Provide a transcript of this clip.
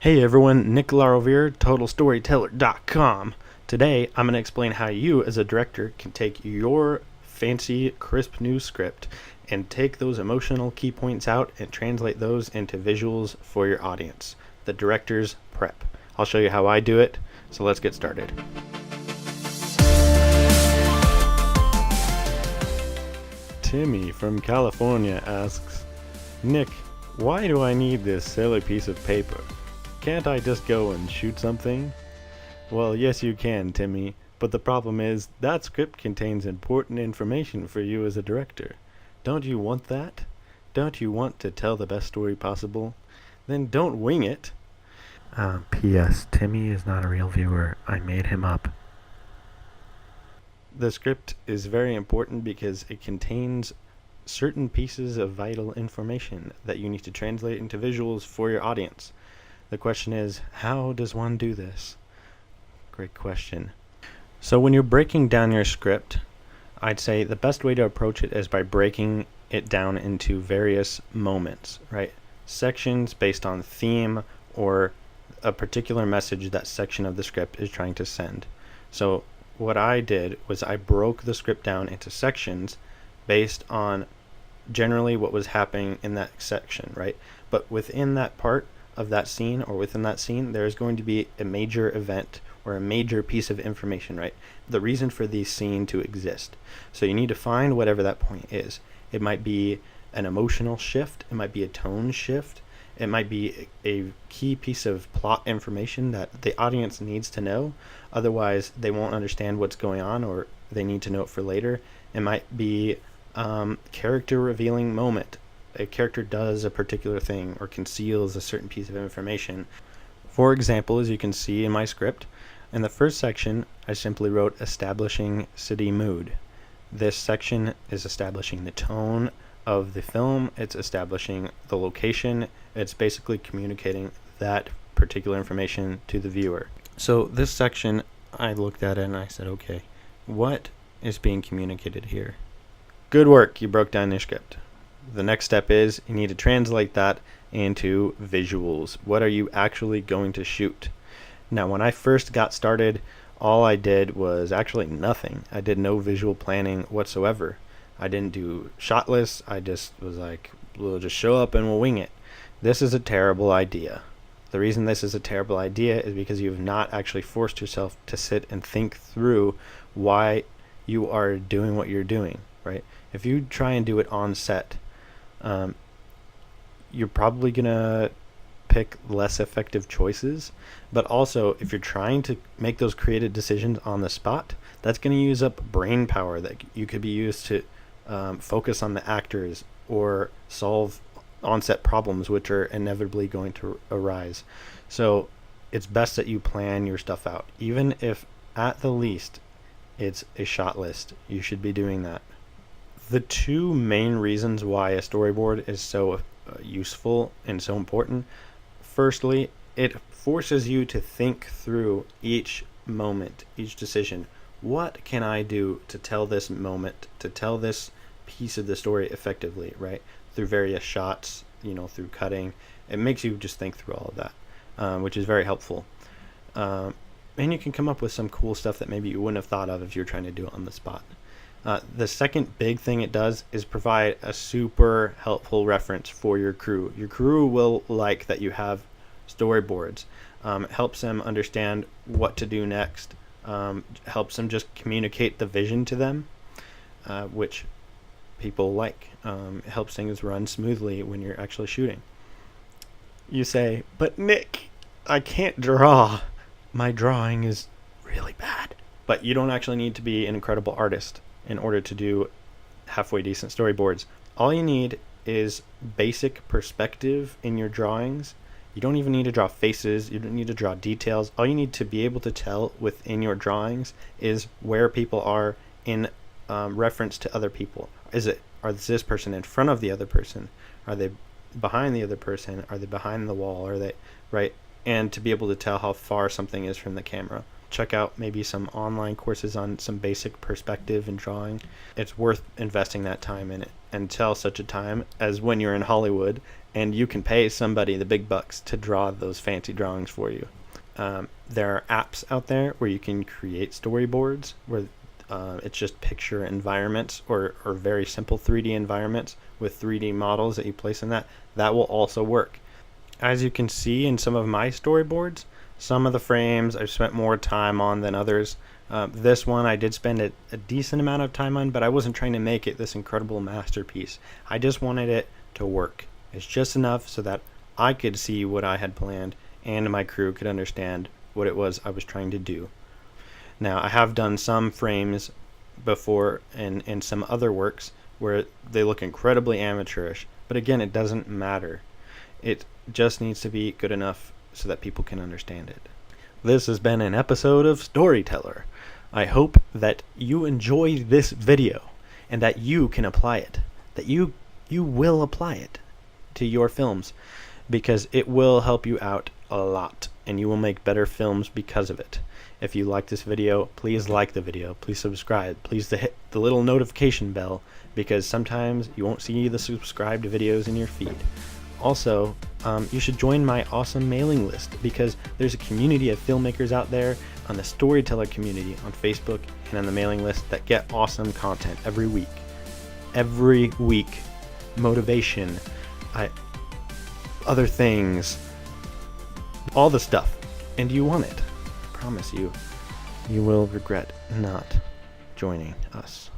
Hey everyone, Nick LaRovere, TotalStoryteller.com. Today, I'm going to explain how you, as a director, can take your fancy, crisp new script and take those emotional key points out and translate those into visuals for your audience. The director's prep. I'll show you how I do it, so let's get started. Timmy from California asks, Nick, why do I need this silly piece of paper? Can't I just go and shoot something? Well, yes you can, Timmy, but the problem is that script contains important information for you as a director. Don't you want that? Don't you want to tell the best story possible? Then don't wing it. P.S. Timmy is not a real viewer. I made him up. The script is very important because it contains certain pieces of vital information that you need to translate into visuals for your audience. The question is, how does one do this? Great question. So when you're breaking down your script, I'd say the best way to approach it is by breaking it down into various moments, right? Sections based on theme or a particular message that section of the script is trying to send. So what I did was I broke the script down into sections based on generally what was happening in that section, right? But within that part of that scene, or within that scene, there's going to be a major event or a major piece of information, right? The reason for the scene to exist. So you need to find whatever that point is. It might be an emotional shift, it might be a tone shift, it might be a key piece of plot information that the audience needs to know, otherwise they won't understand what's going on, or they need to know it for later. It might be character revealing moment. A character does a particular thing or conceals a certain piece of information. For example, as you can see in my script, in the first section I simply wrote establishing city mood. This section is establishing the tone of the film, it's establishing the location, it's basically communicating that particular information to the viewer. So this section, I looked at it and I said, okay, what is being communicated here? Good work, you broke down your script. The next step is you need to translate that into visuals. What are you actually going to shoot? Now, when I first got started, all I did was actually nothing. I did no visual planning whatsoever. I didn't do shot lists. I just was like, we'll just show up and we'll wing it. This is a terrible idea. The reason this is a terrible idea is because you have not actually forced yourself to sit and think through why you are doing what you're doing, right? If you try and do it on set, you're probably gonna pick less effective choices, but also if you're trying to make those creative decisions on the spot, that's going to use up brain power that you could be used to focus on the actors or solve on-set problems which are inevitably going to arise. So it's best that you plan your stuff out, even if at the least it's a shot list. You should be doing that. The two main reasons why a storyboard is so useful and so important. Firstly, it forces you to think through each moment, each decision. What can I do to tell this moment, to tell this piece of the story effectively, right? Through various shots, through cutting. It makes you just think through all of that, which is very helpful. And you can come up with some cool stuff that maybe you wouldn't have thought of if you're trying to do it on the spot. The second big thing it does is provide a super helpful reference for your crew. Your crew will like that you have storyboards. It helps them understand what to do next. Helps them just communicate the vision to them, which people like. It helps things run smoothly when you're actually shooting. You say, but Nick, I can't draw. My drawing is really bad. But you don't actually need to be an incredible artist in order to do halfway decent storyboards. All you need is basic perspective in your drawings. You don't even need to draw faces. You don't need to draw details. All you need to be able to tell within your drawings is where people are in reference to other people. Is this person in front of the other person? Are they behind the other person? Are they behind the wall? Are they right? And to be able to tell how far something is from the camera. Check out maybe some online courses on some basic perspective and drawing. It's worth investing that time in it until such a time as when you're in Hollywood and you can pay somebody the big bucks to draw those fancy drawings for you. There are apps out there where you can create storyboards where it's just picture environments or very simple 3D environments with 3D models that you place in that. That will also work. As you can see in some of my storyboards, some of the frames I've spent more time on than others. This one I did spend a decent amount of time on, but I wasn't trying to make it this incredible masterpiece. I just wanted it to work. It's just enough so that I could see what I had planned and my crew could understand what it was I was trying to do. Now, I have done some frames before in some other works where they look incredibly amateurish, but again, it doesn't matter. It just needs to be good enough so that people can understand it. This has been an episode of Storyteller. I hope that you enjoy this video and that you can apply it, that you will apply it to your films, because it will help you out a lot and you will make better films because of it. If you like this video, please like the video, please subscribe, please hit the little notification bell, because sometimes you won't see the subscribed videos in your feed. Also, you should join my awesome mailing list, because there's a community of filmmakers out there on the Storyteller community on Facebook and on the mailing list that get awesome content every week. Every week. Motivation, other things, all the stuff, and you want it. I promise you, you will regret not joining us.